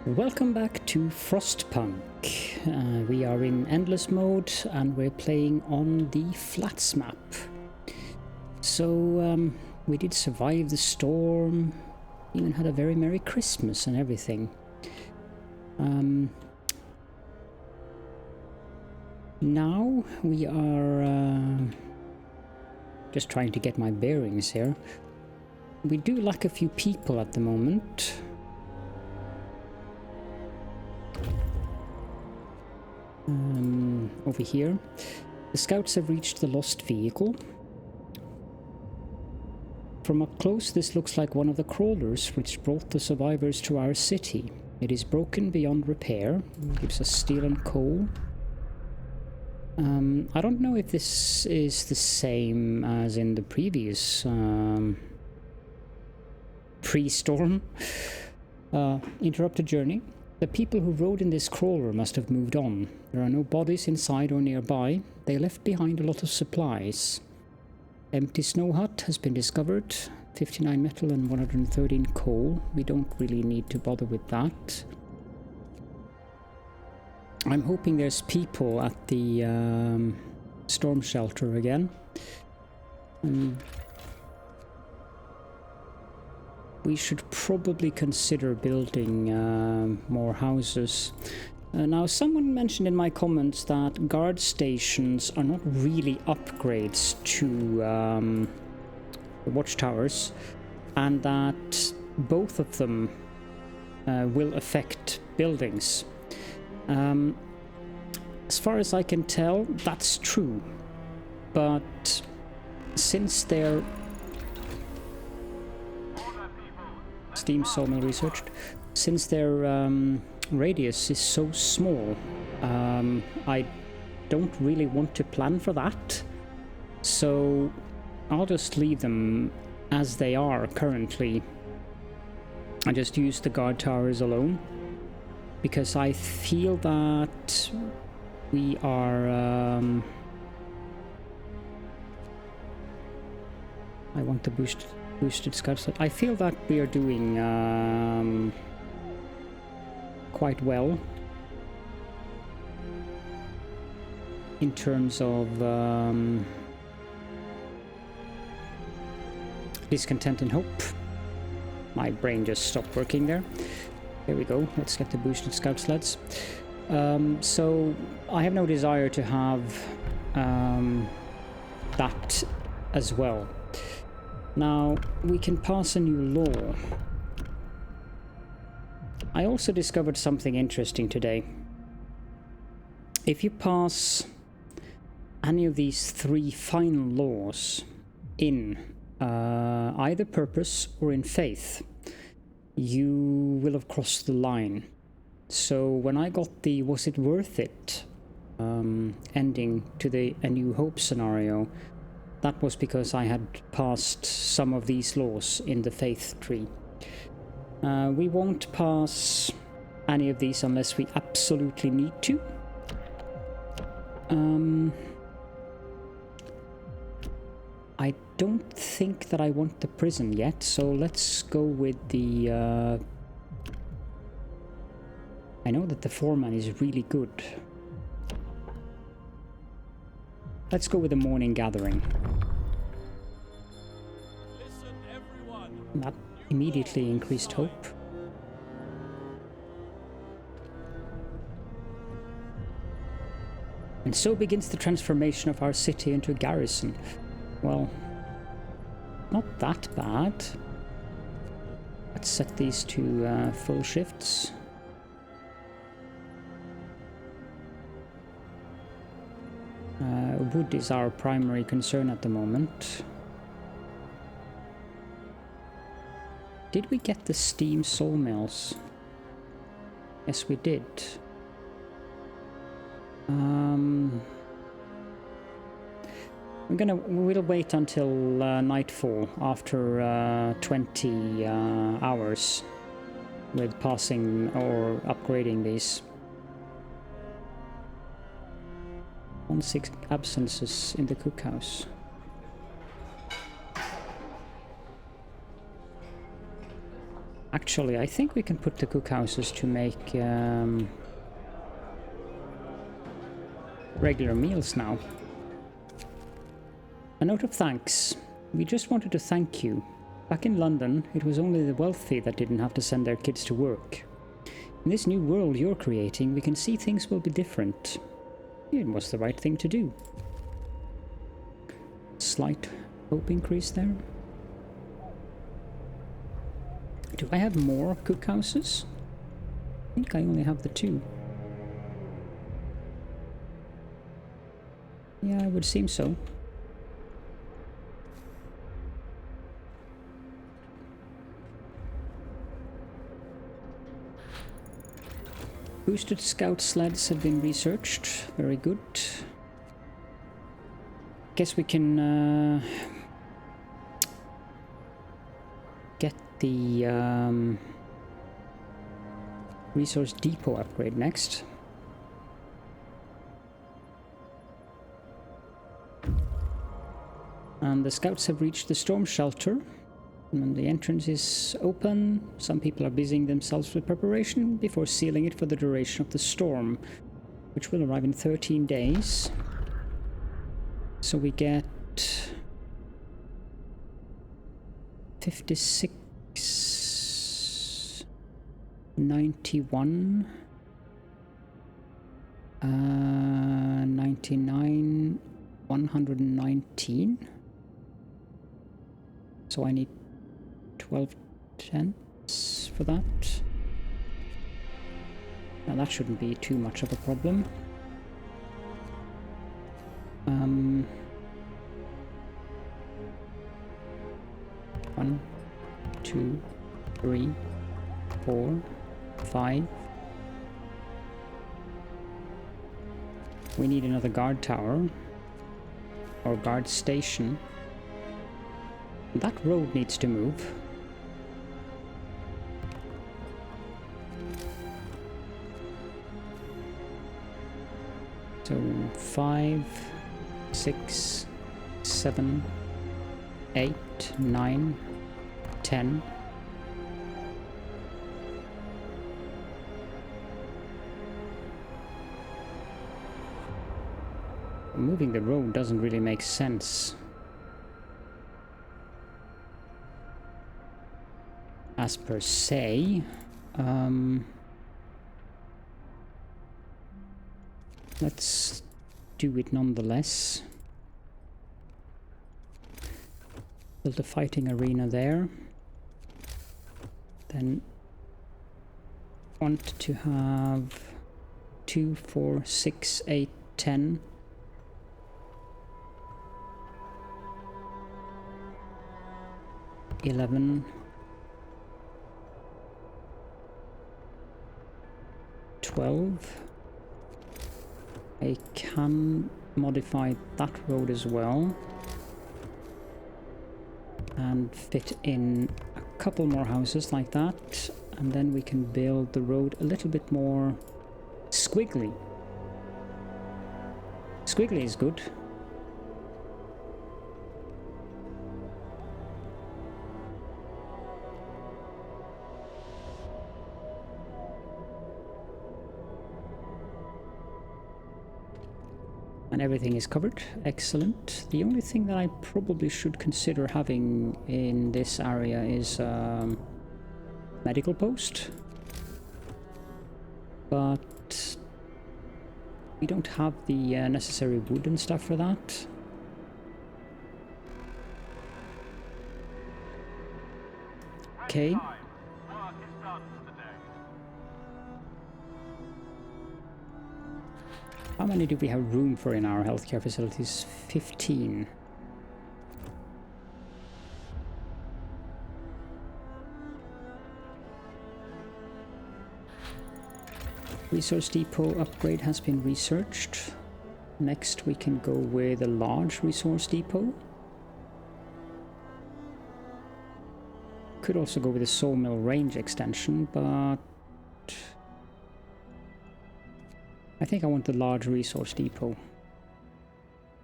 Welcome back to Frostpunk. We are in endless mode and we're playing on the flats map. So we did survive the storm, even had a very Merry Christmas and everything. Now we are just trying to get my bearings here. We do lack a few people at the moment. Over here, the scouts have reached the lost vehicle. From up close, this looks like one of the crawlers which brought the survivors to our city. It is broken beyond repair. It gives us steel and coal. I don't know if this is the same as in the previous pre-storm interrupted journey. The people who rode in this crawler must have moved on. There are no bodies inside or nearby. They left behind a lot of supplies. Empty snow hut has been discovered. 59 metal and 113 coal. We don't really need to bother with that. I'm hoping there's people at the storm shelter again. We should probably consider building more houses. Now, someone mentioned in my comments that guard stations are not really upgrades to the watchtowers, and that both of them will affect buildings. As far as I can tell, that's true, but since they're Steam Sawmill researched, since their radius is so small, I don't really want to plan for that, so I'll just leave them as they are currently. I just use the guard towers alone, because I feel that we are I want the boosted scouts. I feel that we are doing quite well in terms of discontent and hope. My brain just stopped working there. There we go. Let's get the boosted scout sleds. So I have no desire to have that as well. Now, we can pass a new law. I also discovered something interesting today. If you pass any of these 3 final laws in either purpose or in faith, you will have crossed the line. So when I got the was it worth it ending to the A New Hope scenario, that was because I had passed some of these laws in the faith tree. We won't pass any of these unless we absolutely need to. I don't think that I want the prison yet, so let's go with the... I know that the foreman is really good. Let's go with the morning gathering. Listen, everyone. That immediately increased hope. And so begins the transformation of our city into a garrison. Well, not that bad. Let's set these to full shifts. Wood is our primary concern at the moment. Did we get the steam sawmills? Yes, we did. We'll wait until nightfall after 20 hours with passing or upgrading these. 16 absences in the cookhouse. Actually, I think we can put the cookhouses to make regular meals now. A note of thanks. We just wanted to thank you. Back in London, it was only the wealthy that didn't have to send their kids to work. In this new world you're creating, we can see things will be different. It was the right thing to do. Slight hope increase there. Do I have more cookhouses? I think I only have the 2. Yeah, it would seem so. Boosted scout sleds have been researched. Very good. Guess we can get the resource depot upgrade next. And the scouts have reached the storm shelter. And the entrance is open. Some people are busying themselves with preparation before sealing it for the duration of the storm, which will arrive in 13 days. So we get 56, 91, 99, 119. So I need 12 tents for that. Now that shouldn't be too much of a problem. 1, 2, 3, 4, 5. We need another guard tower or guard station. That road needs to move. So 5, 6, 7, 8, 9, 10. Moving the road doesn't really make sense. As per se, let's do it nonetheless. Build a fighting arena there. Then want to have 2, 4, 6, 8, 10. 11. 12. I can modify that road as well and fit in a couple more houses like that, and then we can build the road a little bit more squiggly. Squiggly is good. And everything is covered. Excellent. The only thing that I probably should consider having in this area is medical post. But we don't have the necessary wood and stuff for that. Okay. How many do we have room for in our healthcare facilities? 15. Resource depot upgrade has been researched. Next we can go with a large resource depot. Could also go with a sawmill range extension, but I think I want the large resource depot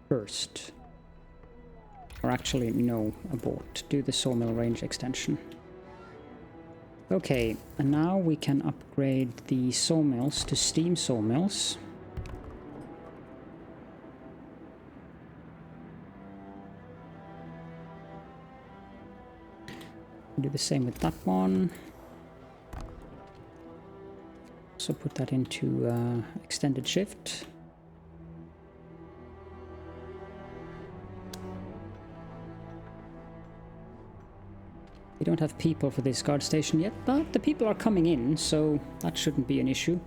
first. Or actually, no, abort. Do the sawmill range extension Okay, and now we can upgrade the sawmills to steam sawmills. Do the same with that one. So put that into extended shift. We don't have people for this guard station yet, but the people are coming in, so that shouldn't be an issue.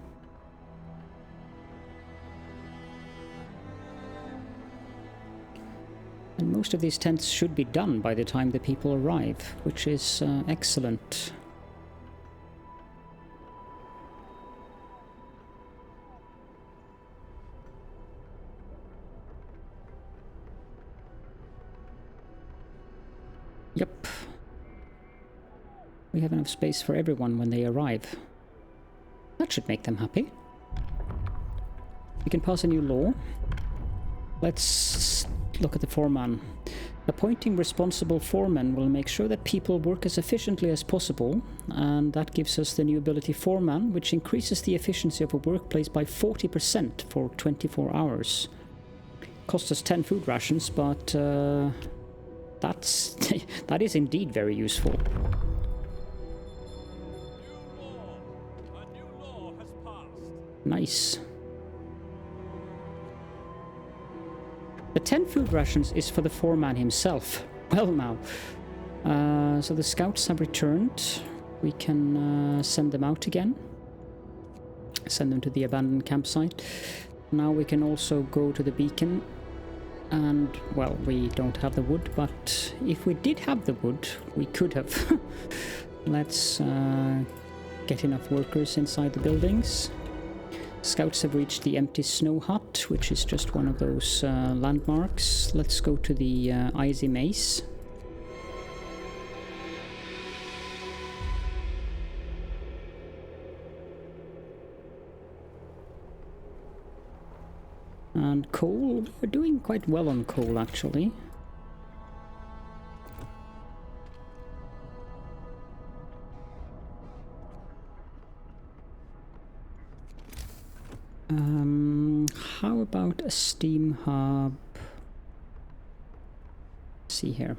And most of these tents should be done by the time the people arrive, which is excellent. Yep. We have enough space for everyone when they arrive. That should make them happy. We can pass a new law. Let's look at the foreman. Appointing responsible foremen will make sure that people work as efficiently as possible, and that gives us the new ability foreman, which increases the efficiency of a workplace by 40% for 24 hours. Costs us 10 food rations, but that is indeed very useful. A new law has passed. Nice. The 10 food rations is for the foreman himself. Well now. So the scouts have returned. We can send them out again. Send them to the abandoned campsite. Now we can also go to the beacon. And, well, we don't have the wood, but if we did have the wood, we could have. Let's get enough workers inside the buildings. Scouts have reached the empty snow hut, which is just one of those landmarks. Let's go to the icy maze. And coal, we're doing quite well on coal actually. How about a steam hub? Let's see here.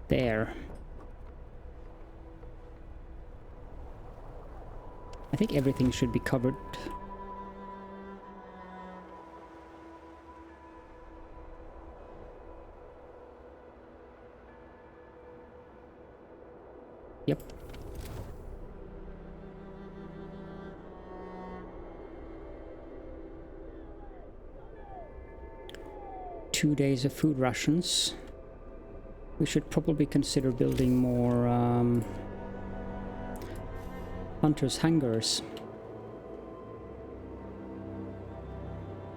There. I think everything should be covered. Yep. Two days of food rations. We should probably consider building more hunters' hangars.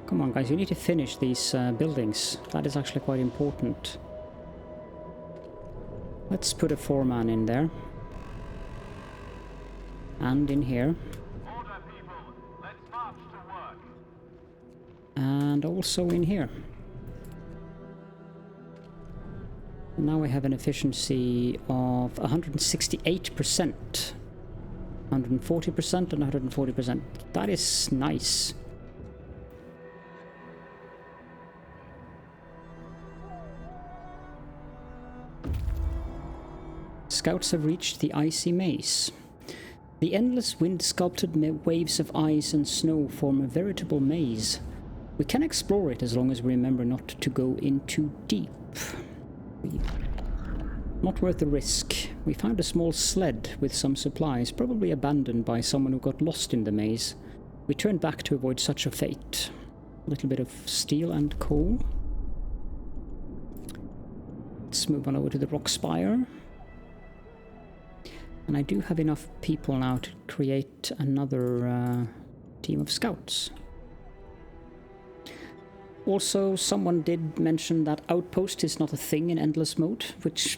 Come on guys, you need to finish these buildings. That is actually quite important. Let's put a foreman in there. And in here. Order, people. Let's march to work. And also in here. Now we have an efficiency of 168%. 140% and 140%. That is nice. Scouts have reached the icy maze. The endless wind-sculpted waves of ice and snow form a veritable maze. We can explore it as long as we remember not to go in too deep. Not worth the risk. We found a small sled with some supplies, probably abandoned by someone who got lost in the maze. We turned back to avoid such a fate. A little bit of steel and coal. Let's move on over to the rock spire. And I do have enough people now to create another team of scouts. Also, someone did mention that outpost is not a thing in endless mode, which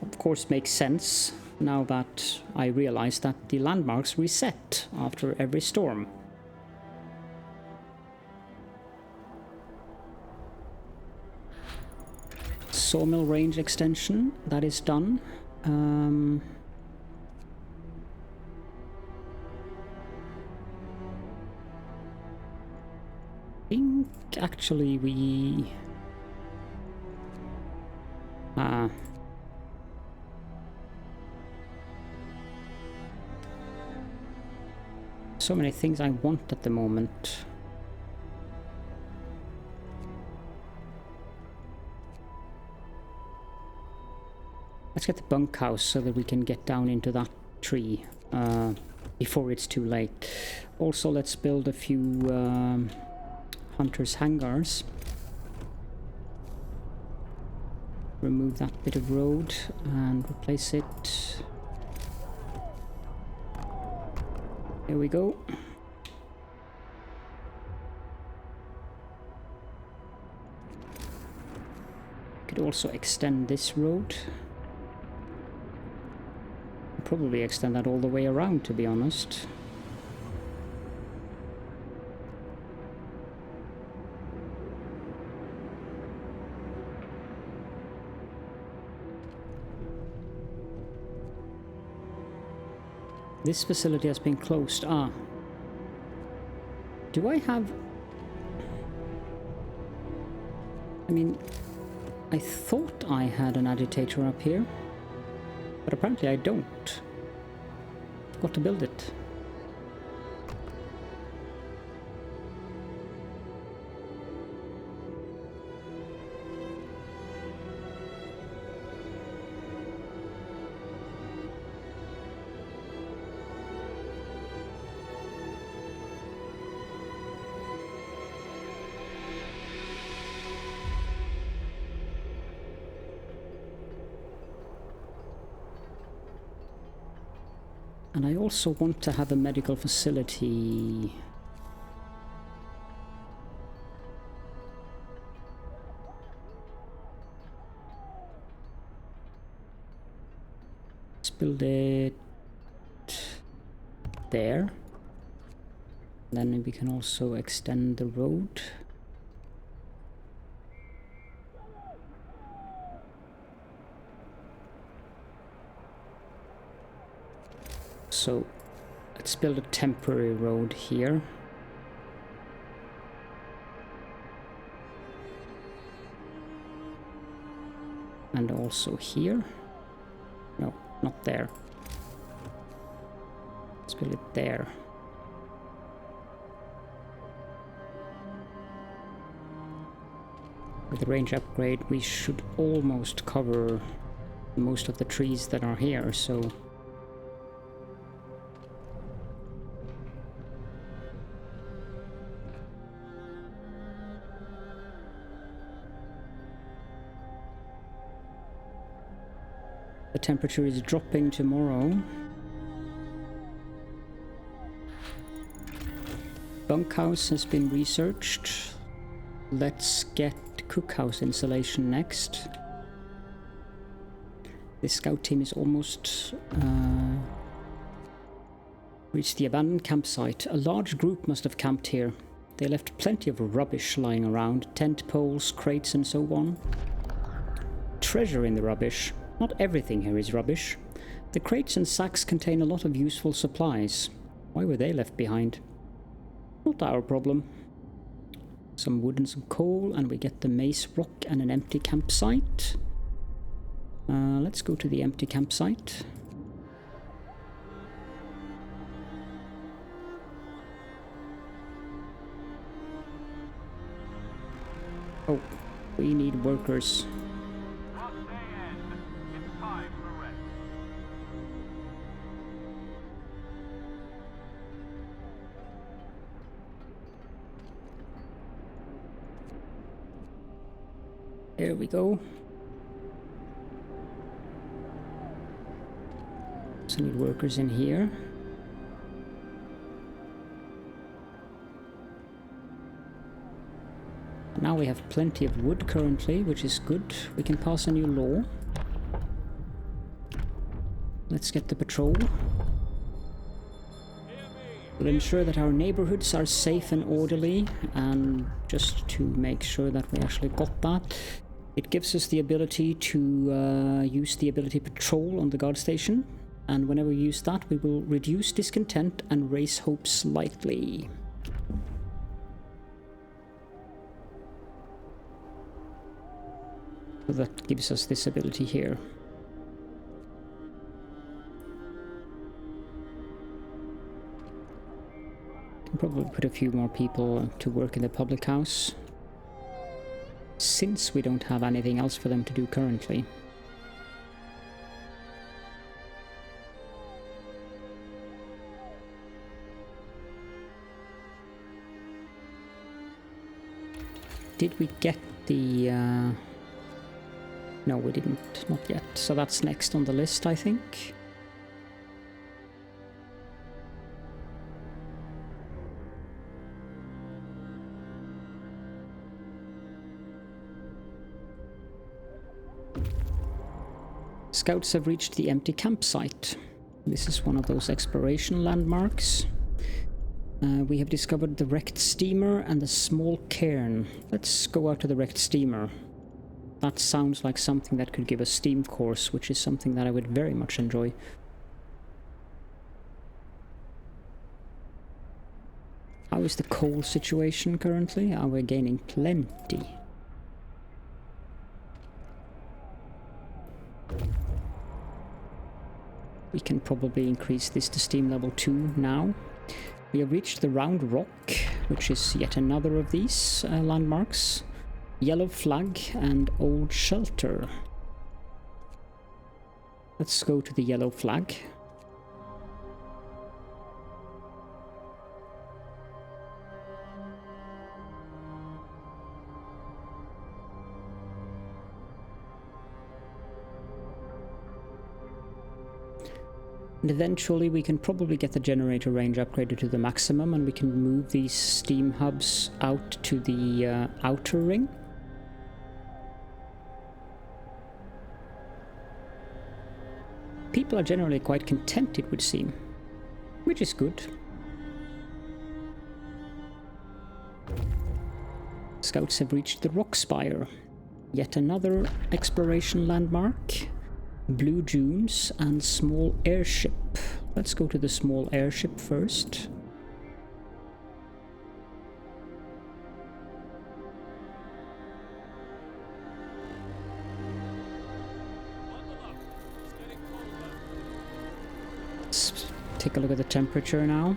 of course makes sense now that I realize that the landmarks reset after every storm. Sawmill range extension, that is done. think actually we... so many things I want at the moment. Let's get the bunkhouse so that we can get down into that tree before it's too late. Also, let's build a few hunters' hangars. Remove that bit of road and replace it. Here we go. Could also extend this road. Probably extend that all the way around, to be honest. This facility has been closed. Ah. Do I have... I mean, I thought I had an agitator up here. But apparently I don't. Got to build it. And I also want to have a medical facility. Let's build it there. Then we can also extend the road. So let's build a temporary road here. And also here. No, not there. Let's build it there. With the range upgrade, we should almost cover most of the trees that are here, so... The temperature is dropping tomorrow. Bunkhouse has been researched. Let's get cookhouse installation next. This scout team is almost reached the abandoned campsite. A large group must have camped here. They left plenty of rubbish lying around, tent poles, crates and so on. Treasure in the rubbish. Not everything here is rubbish. The crates and sacks contain a lot of useful supplies. Why were they left behind? Not our problem. Some wood and some coal, and we get the mace rock and an empty campsite. Let's go to the empty campsite. Oh, we need workers. There we go. So need workers in here. Now we have plenty of wood currently, which is good. We can pass a new law. Let's get the patrol. We'll ensure that our neighborhoods are safe and orderly, and just to make sure that we actually got that, it gives us the ability to use the ability patrol on the guard station, and whenever we use that we will reduce discontent and raise hope slightly. So that gives us this ability here. Can probably put a few more people to work in the public house, since we don't have anything else for them to do currently. Did we get the... No, we didn't. Not yet. So that's next on the list, I think. Scouts have reached the empty campsite. This is one of those exploration landmarks. We have discovered the wrecked steamer and the small cairn. Let's go out to the wrecked steamer. That sounds like something that could give a steam course, which is something that I would very much enjoy. How is the coal situation currently? Are we gaining plenty? We can probably increase this to steam level 2 now. We have reached the round rock, which is yet another of these landmarks. Yellow flag and old shelter. Let's go to the yellow flag. And eventually we can probably get the generator range upgraded to the maximum, and we can move these steam hubs out to the outer ring. People are generally quite content, it would seem, which is good. Scouts have reached the rock spire. Yet another exploration landmark. Blue dunes and small airship. Let's go to the small airship first. Let's take a look at the temperature now.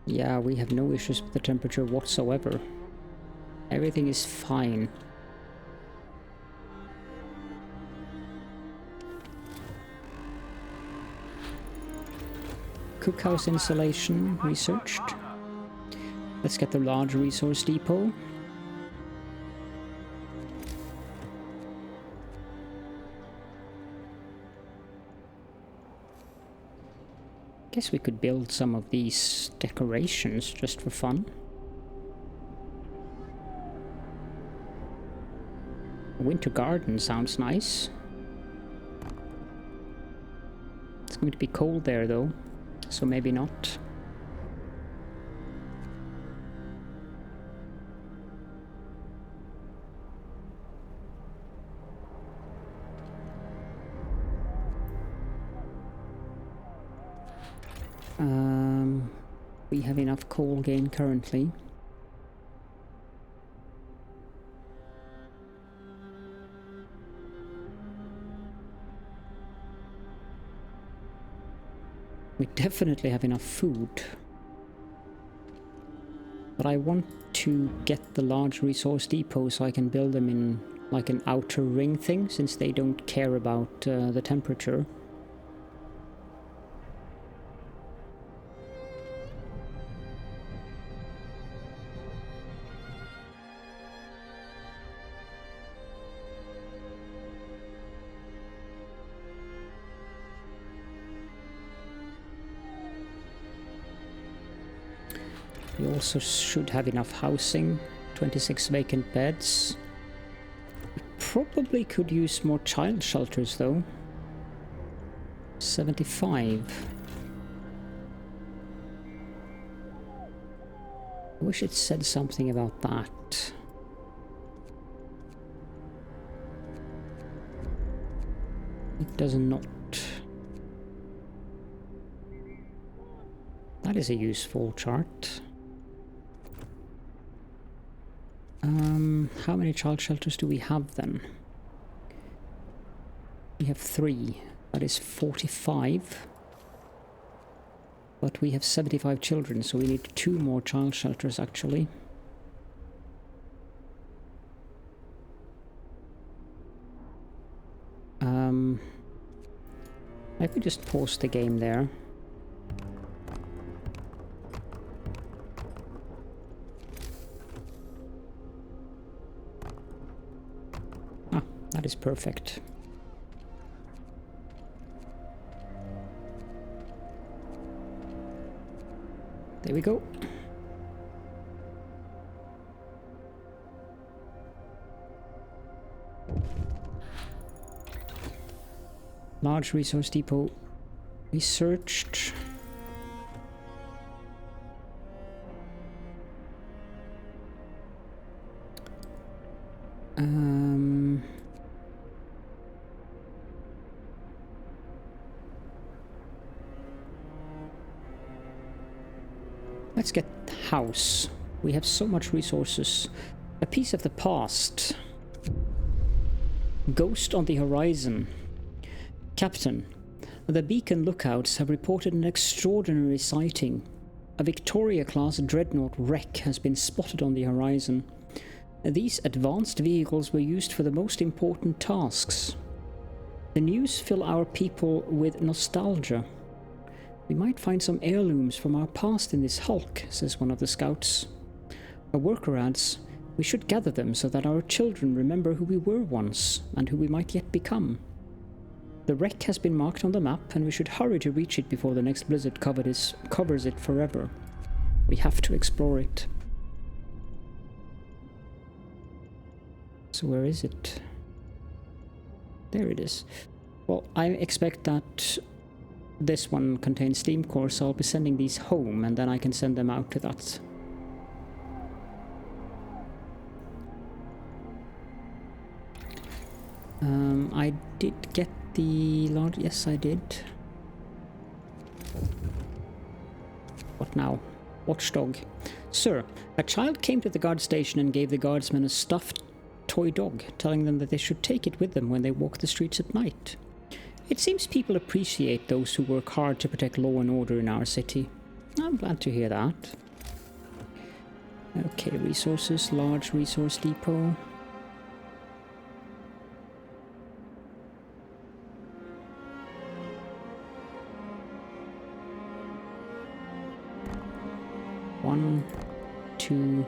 Yeah, we have no issues with the temperature whatsoever. Everything is fine. Cookhouse insulation researched. Let's get the large resource depot. Guess we could build some of these decorations just for fun. Winter garden sounds nice. It's going to be cold there though, so maybe not. We have enough coal gain currently. We definitely have enough food. But I want to get the large resource depot so I can build them in like an outer ring thing, since they don't care about the temperature. We also should have enough housing, 26 vacant beds. We probably could use more child shelters though. 75. I wish it said something about that. It does not. That is a useful chart. How many child shelters do we have then? We have 3. That is 45. But we have 75 children, so we need 2 more child shelters actually. I could just pause the game there. Ah, that is perfect. There we go. Large resource depot researched. Let's get house. We have so much resources. A piece of the past. Ghost on the horizon. Captain, the beacon lookouts have reported an extraordinary sighting. A Victoria-class dreadnought wreck has been spotted on the horizon. These advanced vehicles were used for the most important tasks. The news fill our people with nostalgia. We might find some heirlooms from our past in this hulk, says one of the scouts. A worker adds, we should gather them so that our children remember who we were once and who we might yet become. The wreck has been marked on the map and we should hurry to reach it before the next blizzard covers it forever. We have to explore it. So where is it? There it is. Well, I expect that this one contains steam core, so I'll be sending these home and then I can send them out to that. I did get the large... Yes, I did. What now? Watchdog. Sir, a child came to the guard station and gave the guardsmen a stuffed toy dog, telling them that they should take it with them when they walk the streets at night. It seems people appreciate those who work hard to protect law and order in our city. I'm glad to hear that. Okay, resources, large resource depot. One, 2,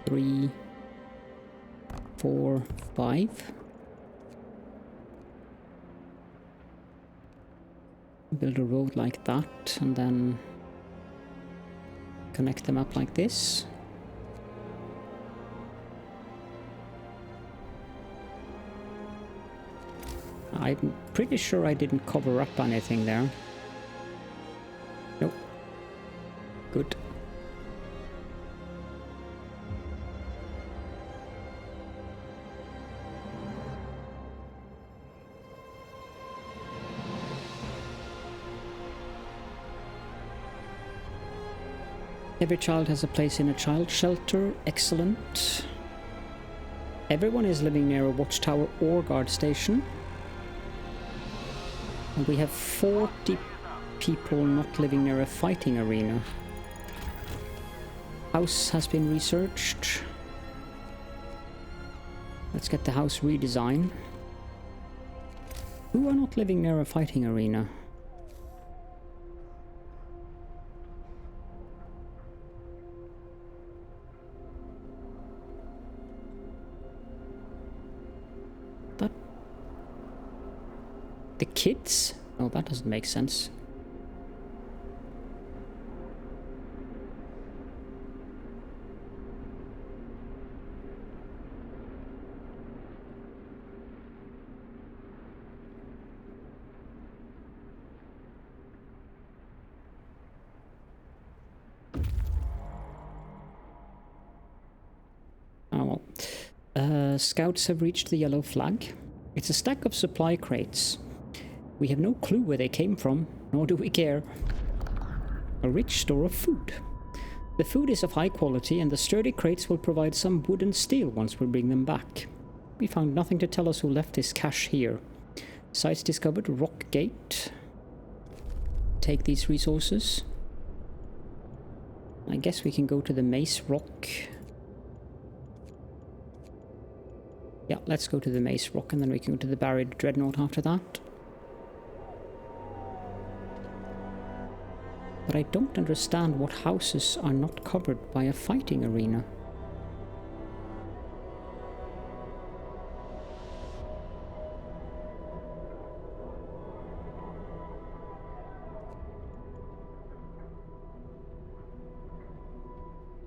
3, 4, 5. Build a road like that and then connect them up like this. I'm pretty sure I didn't cover up anything there. Nope. Good. Every child has a place in a child shelter. Excellent. Everyone is living near a watchtower or guard station. And we have 40 people not living near a fighting arena. House has been researched. Let's get the house redesigned. Who are not living near a fighting arena? The kids? Oh, that doesn't make sense. Oh well. Scouts have reached the yellow flag. It's a stack of supply crates. We have no clue where they came from, nor do we care. A rich store of food. The food is of high quality, and the sturdy crates will provide some wood and steel once we bring them back. We found nothing to tell us who left this cache here. Sites discovered, rock gate. Take these resources. I guess we can go to the Mace Rock. Yeah, let's go to the Mace Rock, and then we can go to the Buried Dreadnought after that. But I don't understand what houses are not covered by a fighting arena.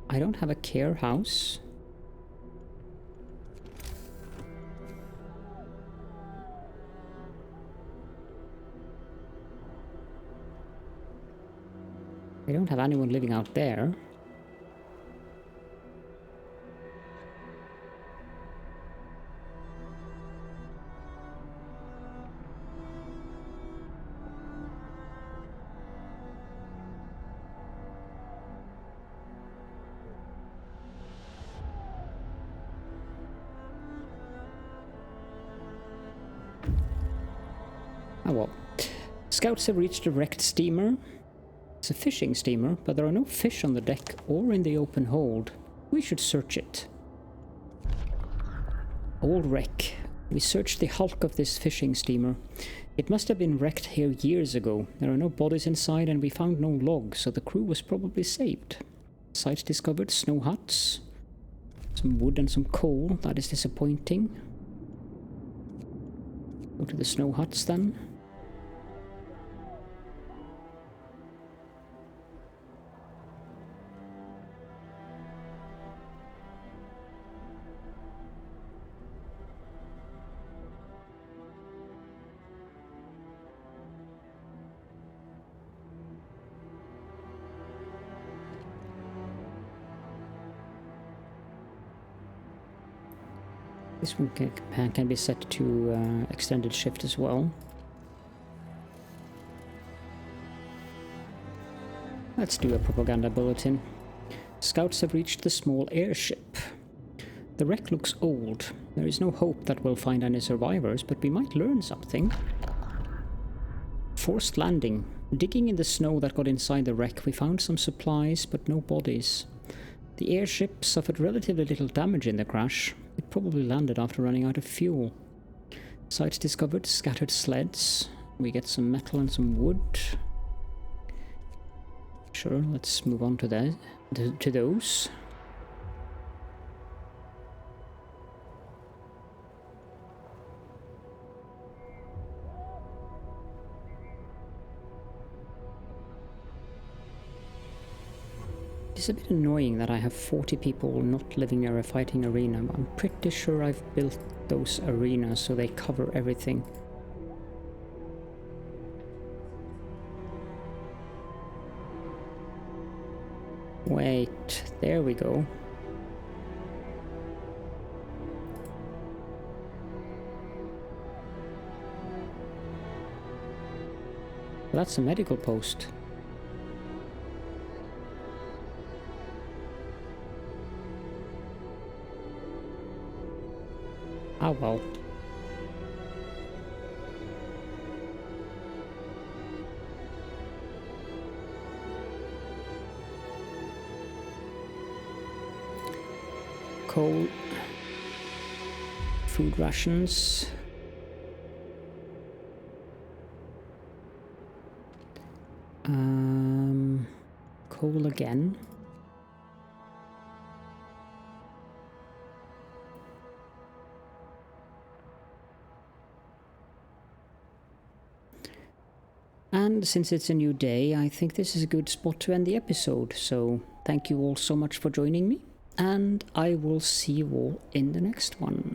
I don't have a care house. I don't have anyone living out there. Oh well. Scouts have reached a wrecked steamer. It's a fishing steamer, but there are no fish on the deck or in the open hold. We should search it. Old wreck. We searched the hulk of this fishing steamer. It must have been wrecked here years ago. There are no bodies inside, and we found no logs, so the crew was probably saved. Sites discovered, snow huts. Some wood and some coal. That is disappointing. Go to the snow huts then. This one can be set to extended shift as well. Let's do a propaganda bulletin. Scouts have reached the small airship. The wreck looks old. There is no hope that we'll find any survivors, but we might learn something. Forced landing. Digging in the snow that got inside the wreck, we found some supplies, but no bodies. The airship suffered relatively little damage in the crash. It probably landed after running out of fuel. Sites discovered, scattered sleds. We get some metal and some wood. Sure, let's move on to that. To those. It's a bit annoying that I have 40 people not living near a fighting arena. I'm pretty sure I've built those arenas so they cover everything. Wait, there we go. That's a medical post. Oh well. Coal. Food rations. Coal again. And since it's a new day, I think this is a good spot to end the episode. So thank you all so much for joining me, and I will see you all in the next one.